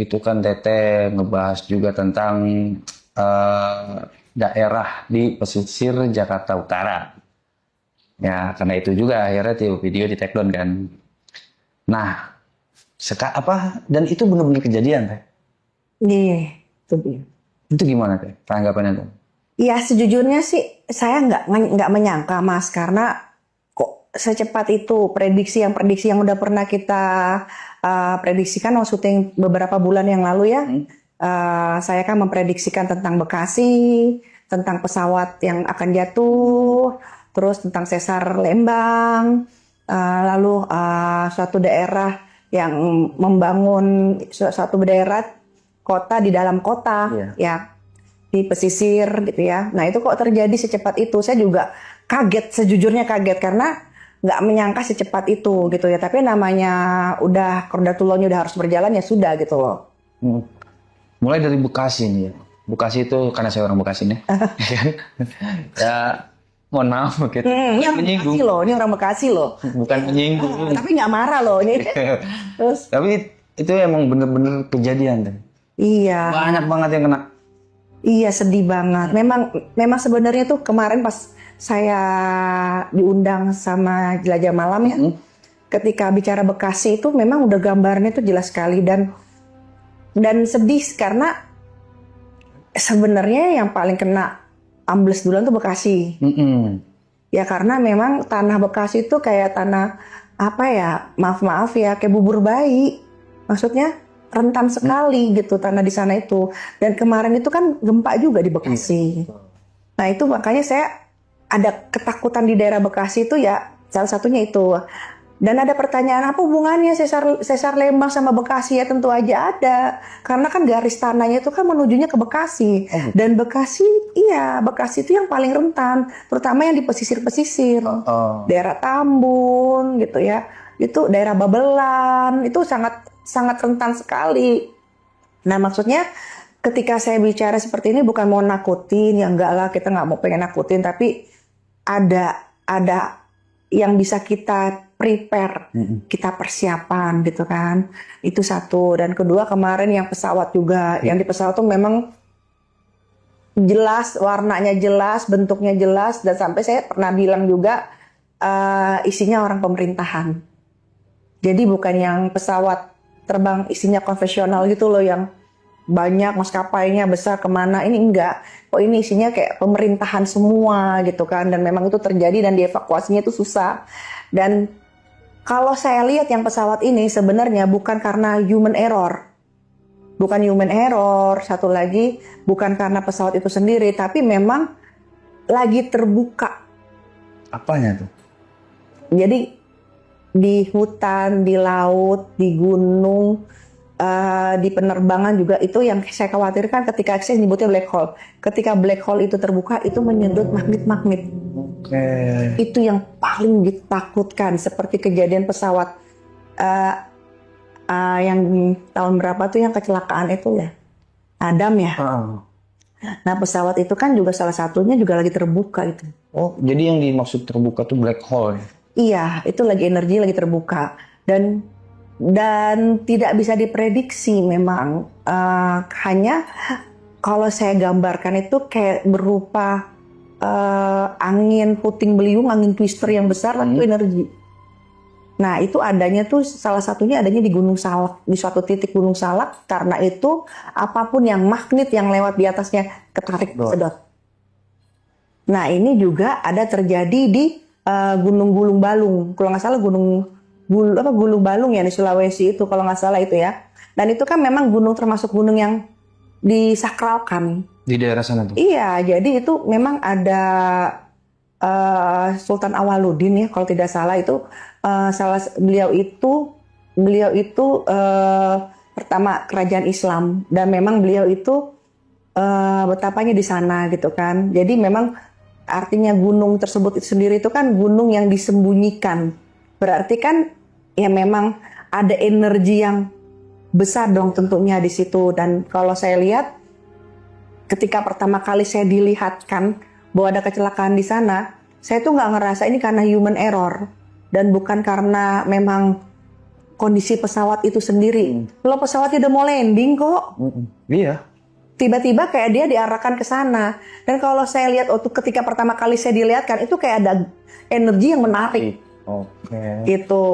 itu kan Teteh ngebahas juga tentang eh, daerah di pesisir Jakarta Utara. Ya, karena itu juga akhirnya video di take down kan. Nah, dan itu benar-benar kejadian, Teh. Iya, itu dia. Itu gimana, Teh? Tanggapannya tuh? Ya sejujurnya sih saya nggak menyangka Mas, karena kok secepat itu prediksi yang udah pernah kita prediksikan waktu syuting beberapa bulan yang lalu ya. Saya kan memprediksikan tentang Bekasi, tentang pesawat yang akan jatuh, terus tentang sesar Lembang, lalu suatu daerah yang membangun suatu daerah kota di dalam kota, Iya. ya di pesisir gitu ya. Nah itu kok terjadi secepat itu? Saya juga kaget, sejujurnya kaget karena nggak menyangka secepat itu gitu ya. Tapi namanya udah Kordatullohnya udah harus berjalan ya sudah gitu loh. Hmm. Mulai dari Bekasi nih ya. Bekasi itu karena saya orang Bekasi nih. Ya kan? Ya, mohon maaf gitu. Ini orang Menyinggung. Bekasi loh, ini orang Bekasi loh. Bukan menyinggung. Tapi nggak marah loh ini. Terus Tapi itu emang bener-bener kejadian, Teh. iya, Banyak banget yang kena. iya sedih banget. Memang sebenarnya tuh kemarin pas saya diundang sama Jelajah Malam ya, ketika bicara Bekasi itu memang udah gambarnya tuh jelas sekali dan sedih karena sebenarnya yang paling kena ambles duluan tuh Bekasi. Mm-mm. Ya karena memang tanah Bekasi itu kayak tanah apa ya, maaf ya, kayak bubur bayi. Maksudnya rentan sekali gitu tanah di sana itu. Dan kemarin itu kan gempa juga di Bekasi. Nah itu makanya saya ada ketakutan di daerah Bekasi itu ya, salah satunya itu. Dan ada pertanyaan, apa hubungannya sesar Lembang sama Bekasi? Ya tentu aja ada. Karena kan garis tanahnya itu kan menujunya ke Bekasi. Dan Bekasi itu yang paling rentan. Terutama yang di pesisir-pesisir. Daerah Tambun gitu ya. Itu daerah Babelan, itu sangat sangat rentan sekali. Nah maksudnya ketika saya bicara seperti ini bukan mau nakutin, ya enggak lah, kita nggak mau pengen nakutin, tapi ada yang bisa kita prepare, kita persiapan gitu kan. Itu satu. Dan kedua kemarin yang pesawat juga, yang di pesawat tuh memang jelas, warnanya jelas, bentuknya jelas, dan sampai saya pernah bilang juga isinya orang pemerintahan. Jadi bukan yang pesawat terbang isinya konvensional gitu loh, yang banyak maskapainya besar kemana, ini enggak. Oh ini isinya kayak pemerintahan semua gitu kan, dan memang itu terjadi dan dievakuasinya itu susah. Dan kalau saya lihat yang pesawat ini sebenarnya bukan karena human error. Bukan human error, satu lagi bukan karena pesawat itu sendiri, tapi memang lagi terbuka. Apanya tuh? Jadi di hutan, di laut, di gunung, di penerbangan juga itu yang saya khawatirkan ketika saya nyebutnya black hole. Ketika black hole itu terbuka, itu menyedot magnet-magnet. Oke. Itu yang paling ditakutkan, seperti kejadian pesawat yang tahun berapa tuh yang kecelakaan itu ya, Adam ya. Nah pesawat itu kan juga salah satunya juga lagi terbuka itu. Oh, jadi yang dimaksud terbuka tuh black hole ya? Iya, itu lagi energi lagi terbuka dan tidak bisa diprediksi memang. Hanya kalau saya gambarkan itu kayak berupa angin puting beliung, angin twister yang besar, itu energi. Nah itu adanya tuh salah satunya adanya di Gunung Salak, di suatu titik Gunung Salak, karena itu apapun yang magnet yang lewat di atasnya ketarik, sedot. Nah ini juga ada terjadi di Gunung Gulung Balung, kalau nggak salah Gulung Balung ya di Sulawesi itu kalau nggak salah itu ya. Dan itu kan memang gunung termasuk gunung yang disakralkan. Di daerah sana tuh? Iya, jadi itu memang ada Sultan Awaludin ya kalau tidak salah itu beliau itu pertama kerajaan Islam, dan memang beliau itu betapanya di sana gitu kan. Jadi memang artinya gunung tersebut itu sendiri itu kan gunung yang disembunyikan. Berarti kan ya memang ada energi yang besar dong tentunya di situ. Dan kalau saya lihat ketika pertama kali saya dilihatkan bahwa ada kecelakaan di sana, saya tuh nggak ngerasa ini karena human error dan bukan karena memang kondisi pesawat itu sendiri. Kalau pesawatnya udah mau landing kok, Iya. tiba-tiba kayak dia diarahkan ke sana. Dan kalau saya lihat waktu ketika pertama kali saya dilihatkan itu kayak ada energi yang menarik Oke. gitu.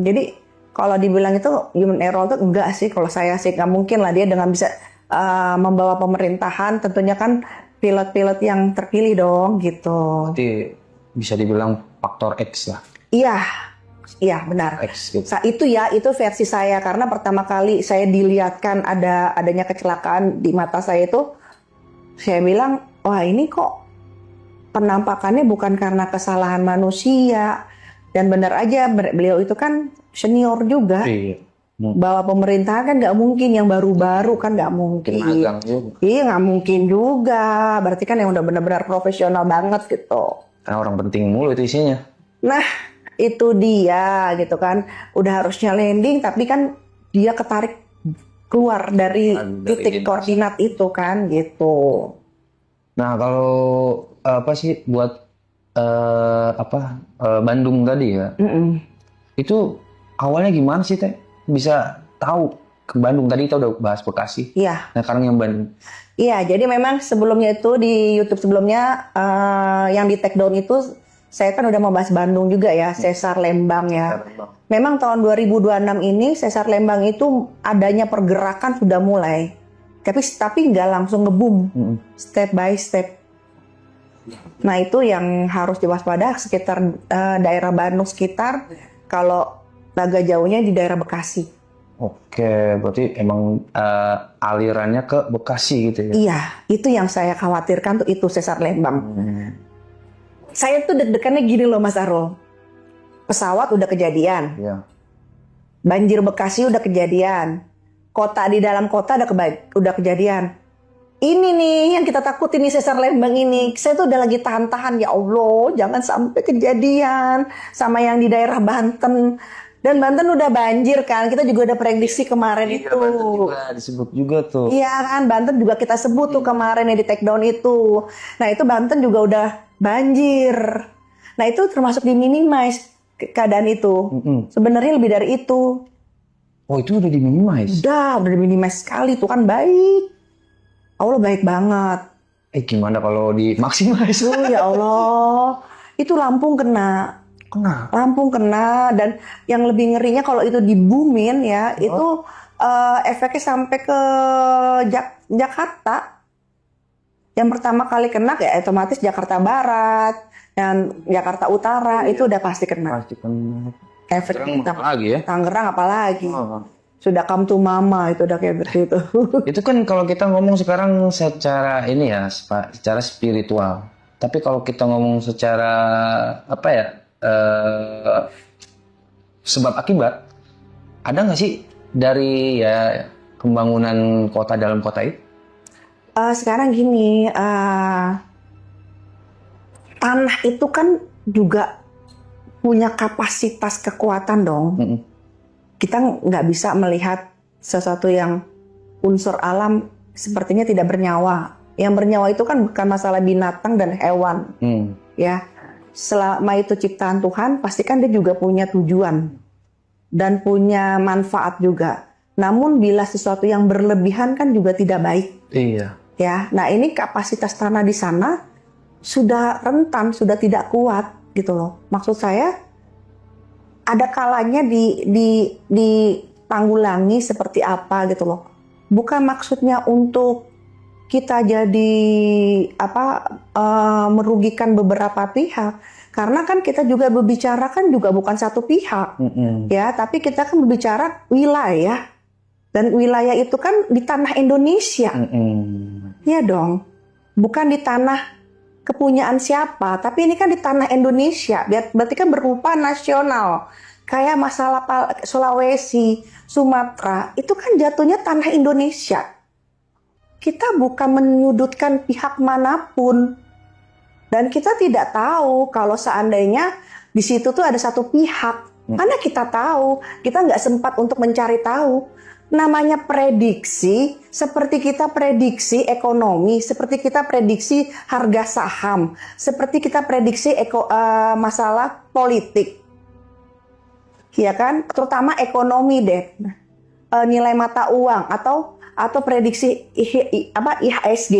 Jadi kalau dibilang itu human error itu enggak sih, kalau saya sih nggak mungkin lah dia dengan bisa membawa pemerintahan, tentunya kan pilot-pilot yang terpilih dong gitu. Berarti bisa dibilang faktor X lah. Iya benar. X gitu. Itu versi saya, karena pertama kali saya dilihatkan adanya kecelakaan di mata saya itu, saya bilang, wah ini kok penampakannya bukan karena kesalahan manusia. Dan benar aja beliau itu kan senior juga. Iya. Bawa pemerintahan kan nggak mungkin, yang baru-baru kan nggak mungkin. Magang juga. Iya nggak mungkin juga. Berarti kan yang udah benar-benar profesional banget gitu. Karena orang penting mulu itu isinya. Nah, itu dia gitu kan. Udah harusnya landing tapi kan dia ketarik keluar dari titik koordinat itu kan gitu. Nah, kalau apa sih buat Bandung tadi ya? Itu awalnya gimana sih Teh? Bisa tahu ke Bandung, tadi kita udah bahas Bekasi. Iya. Nah, sekarang yang Bandung. Iya, jadi memang sebelumnya itu di YouTube sebelumnya yang di take down itu saya kan udah mau bahas Bandung juga ya, Sesar Lembang ya. Memang tahun 2026 ini Sesar Lembang itu adanya pergerakan sudah mulai. Tapi nggak langsung ngebum, step by step. Nah, itu yang harus diwaspada sekitar daerah Bandung sekitar, kalau agak jauhnya di daerah Bekasi. Oke, berarti emang alirannya ke Bekasi gitu ya? Iya, itu yang saya khawatirkan tuh, itu Sesar Lembang. Saya tuh deg-degannya gini loh Mas Arul. Pesawat udah kejadian. Iya. Banjir Bekasi udah kejadian. Kota di dalam kota udah kejadian. Ini nih yang kita takutin nih, Sesar Lembang ini. Saya tuh udah lagi tahan-tahan, ya Allah, jangan sampai kejadian sama yang di daerah Banten. Dan Banten udah banjir kan, kita juga udah prediksi kemarin itu. Banten juga disebut juga tuh. Iya kan, Banten juga kita sebut tuh kemarin yang di take down itu. Nah itu Banten juga udah banjir. Nah itu termasuk diminimize keadaan itu. Sebenarnya lebih dari itu. Oh, itu udah diminimize? Udah diminimize sekali, tuh kan baik. Allah baik banget. Gimana kalau dimaksimalize? Oh ya Allah, itu Lampung kena. Lampung kena, dan yang lebih ngerinya kalau itu dibumin ya, itu efeknya sampai ke Jakarta. Yang pertama kali kena ya otomatis Jakarta Barat dan Jakarta Utara itu udah pasti kena. Pasti kena. Efek lagi ya? Tangerang apalagi. Sudah come to mama itu udah kayak begitu. Itu kan kalau kita ngomong sekarang secara ini ya, secara spiritual. Tapi kalau kita ngomong secara apa ya? Sebab akibat, ada nggak sih dari ya pembangunan kota dalam kota itu? Sekarang gini, tanah itu kan juga punya kapasitas kekuatan dong. Kita nggak bisa melihat sesuatu yang unsur alam sepertinya tidak bernyawa. Yang bernyawa itu kan bukan masalah binatang dan hewan, ya. Selama itu ciptaan Tuhan, pastikan dia juga punya tujuan dan punya manfaat juga. Namun bila sesuatu yang berlebihan kan juga tidak baik. Iya. Ya, nah ini kapasitas tanah di sana sudah rentan, sudah tidak kuat gitu loh. Maksud saya ada kalanya ditanggulangi seperti apa gitu loh. Bukan maksudnya untuk kita jadi merugikan beberapa pihak, karena kan kita juga berbicara kan juga bukan satu pihak, ya, tapi kita kan berbicara wilayah, dan wilayah itu kan di tanah Indonesia, ya dong, bukan di tanah kepunyaan siapa, tapi ini kan di tanah Indonesia, berarti kan berupa nasional, kayak masalah Sulawesi, Sumatera, itu kan jatuhnya tanah Indonesia. Kita bukan menyudutkan pihak manapun. Dan kita tidak tahu kalau seandainya di situ tuh ada satu pihak. Karena kita tahu, kita nggak sempat untuk mencari tahu. Namanya prediksi, seperti kita prediksi ekonomi, seperti kita prediksi harga saham, seperti kita prediksi masalah politik. ya kan? Terutama ekonomi deh, nilai mata uang atau prediksi IHSG,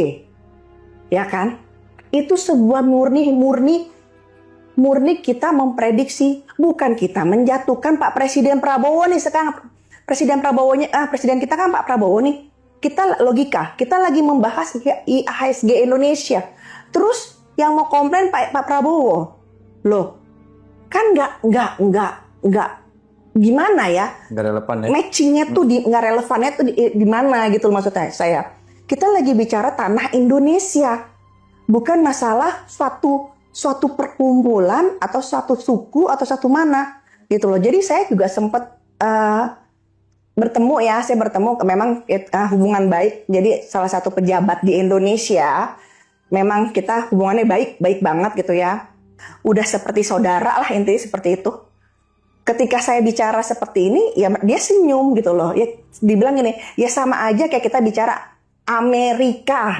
ya kan? Itu sebuah murni kita memprediksi, bukan kita menjatuhkan Pak Presiden Prabowo nih sekarang. Presiden kita kan Pak Prabowo nih. Kita logika, kita lagi membahas IHSG Indonesia. Terus yang mau komplain Pak Prabowo, loh, kan nggak gimana ya? Nggak relevan ya? Matchingnya tuh nggak relevannya tuh di mana gitu maksudnya saya. Kita lagi bicara tanah Indonesia, bukan masalah suatu perkumpulan atau suatu suku atau satu mana gitu loh. Jadi saya juga sempat saya bertemu memang hubungan baik. Jadi salah satu pejabat di Indonesia, memang kita hubungannya baik banget gitu ya. Udah seperti saudara lah, intinya seperti itu. Ketika saya bicara seperti ini, ya dia senyum gitu loh. Ya dibilang gini, ya sama aja kayak kita bicara Amerika,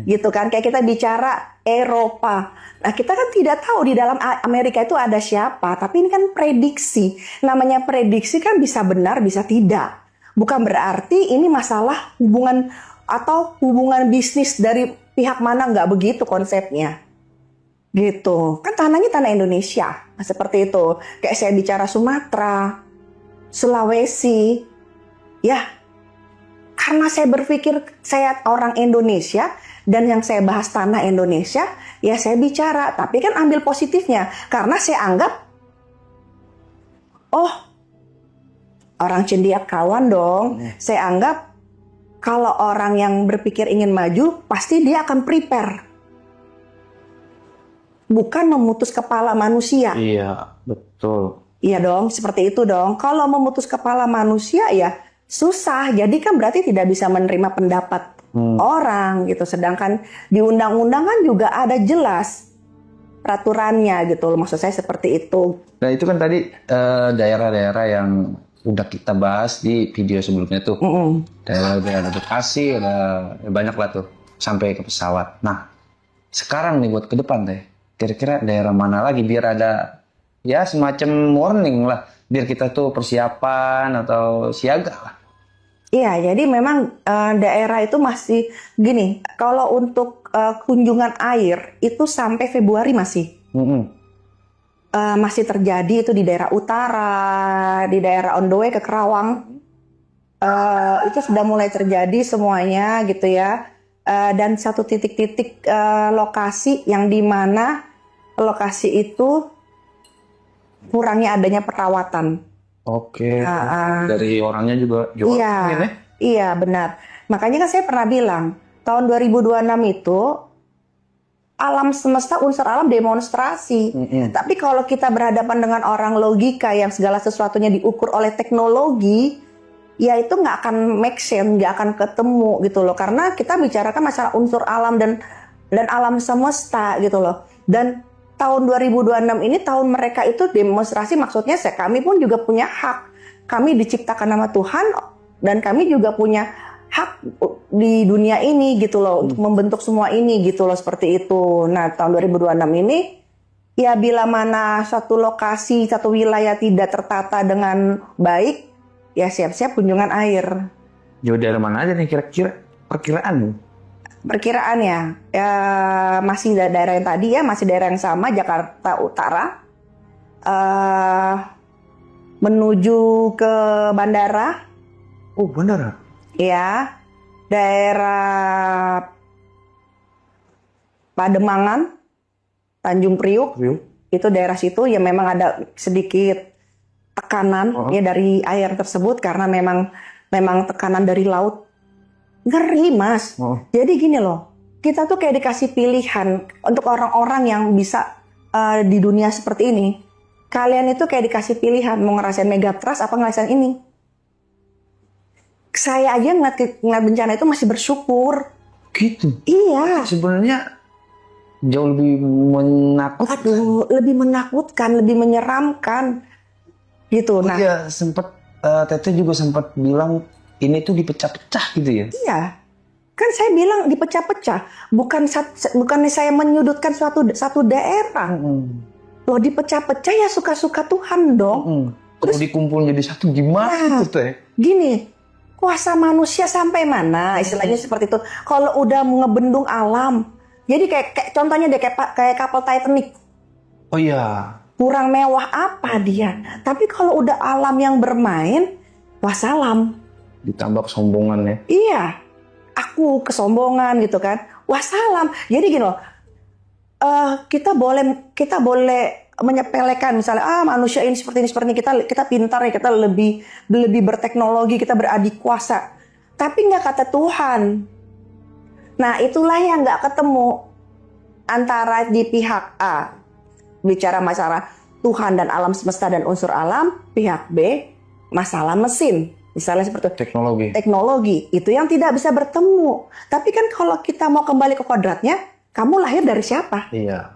gitu kan. Kayak kita bicara Eropa. Nah, kita kan tidak tahu di dalam Amerika itu ada siapa. Tapi ini kan prediksi. Namanya prediksi kan bisa benar, bisa tidak. Bukan berarti ini masalah hubungan atau hubungan bisnis dari pihak mana, nggak begitu konsepnya. Gitu. Kan tanahnya tanah Indonesia. Nah, seperti itu. Kayak saya bicara Sumatera, Sulawesi. Ya, karena saya berpikir saya orang Indonesia dan yang saya bahas tanah Indonesia, ya saya bicara. Tapi kan ambil positifnya. Karena saya anggap, orang cendiak kawan dong. Saya anggap kalau orang yang berpikir ingin maju, pasti dia akan prepare. Bukan memutus kepala manusia. Iya, betul. Iya dong, seperti itu dong. Kalau memutus kepala manusia ya susah. Jadi kan berarti tidak bisa menerima pendapat orang gitu. Sedangkan di undang-undang kan juga ada jelas peraturannya gitu. Maksud saya seperti itu. Nah itu kan tadi daerah-daerah yang udah kita bahas di video sebelumnya tuh. Daerah-daerah Bekasi, ada banyak lah tuh. Sampai ke pesawat. Nah, sekarang nih buat ke depan teh. Kira-kira daerah mana lagi biar ada ya semacam warning lah, biar kita tuh persiapan atau siaga lah. Iya, jadi memang daerah itu masih gini. Kalau untuk kunjungan air itu sampai Februari masih terjadi itu di daerah utara, di daerah on the way ke Kerawang. Itu sudah mulai terjadi semuanya gitu ya. Dan satu titik-titik lokasi yang dimana lokasi itu kurangnya adanya perawatan. Oke. Dari orangnya juga jorok. Iya benar. Makanya kan saya pernah bilang tahun 2026 itu alam semesta, unsur alam demonstrasi. Tapi kalau kita berhadapan dengan orang logika yang segala sesuatunya diukur oleh teknologi, ya itu nggak akan make sense, nggak akan ketemu gitu loh. Karena kita bicarakan masalah unsur alam dan alam semesta gitu loh. Dan tahun 2026 ini tahun mereka itu demonstrasi, maksudnya kami pun juga punya hak. Kami diciptakan sama Tuhan dan kami juga punya hak di dunia ini gitu loh, untuk membentuk semua ini gitu loh, seperti itu. Nah, tahun 2026 ini ya bila mana satu lokasi, satu wilayah tidak tertata dengan baik, ya siap-siap kunjungan air. Jauh dari mana aja nih kira-kira perkiraan? Perkiraannya ya masih daerah yang tadi ya, masih daerah yang sama, Jakarta Utara, menuju ke bandara. Oh, bandara? Ya, daerah Pademangan, Tanjung Priuk. Itu daerah situ ya memang ada sedikit tekanan ya dari air tersebut karena memang tekanan dari laut. Ngeri mas. Jadi gini loh, kita tuh kayak dikasih pilihan untuk orang-orang yang bisa di dunia seperti ini. Kalian itu kayak dikasih pilihan mau ngerasain megatrust apa ngerasain ini. Saya aja ngeliat bencana itu masih bersyukur. Gitu? Iya. Sebenarnya jauh lebih menakutkan. Aduh, lebih menakutkan, lebih menyeramkan. Gitu. Nah, iya, sempat Teteh juga sempat bilang ini tuh dipecah-pecah gitu ya? Iya, kan saya bilang dipecah-pecah, bukan saya menyudutkan satu daerah. Loh dipecah-pecah ya suka-suka Tuhan dong. Kalau dikumpul jadi satu gimana tuh Teh? Gini, kuasa manusia sampai mana? Istilahnya seperti itu. Kalau udah ngebendung alam, jadi kayak contohnya deh kayak kapal Titanic. Oh iya. Kurang mewah apa dia? Tapi kalau udah alam yang bermain, wassalam. Ditambah kesombongan ya. Iya, aku kesombongan gitu kan. Wassalam. Jadi gini loh, kita boleh menyepelekan misalnya manusia ini seperti ini kita pintar ya, kita lebih berteknologi, kita beradik kuasa. Tapi nggak kata Tuhan. Nah itulah yang nggak ketemu antara di pihak A bicara masalah Tuhan dan alam semesta dan unsur alam, pihak B masalah mesin. Misalnya seperti itu. Teknologi itu yang tidak bisa bertemu. Tapi kan kalau kita mau kembali ke kodratnya, kamu lahir dari siapa? Iya.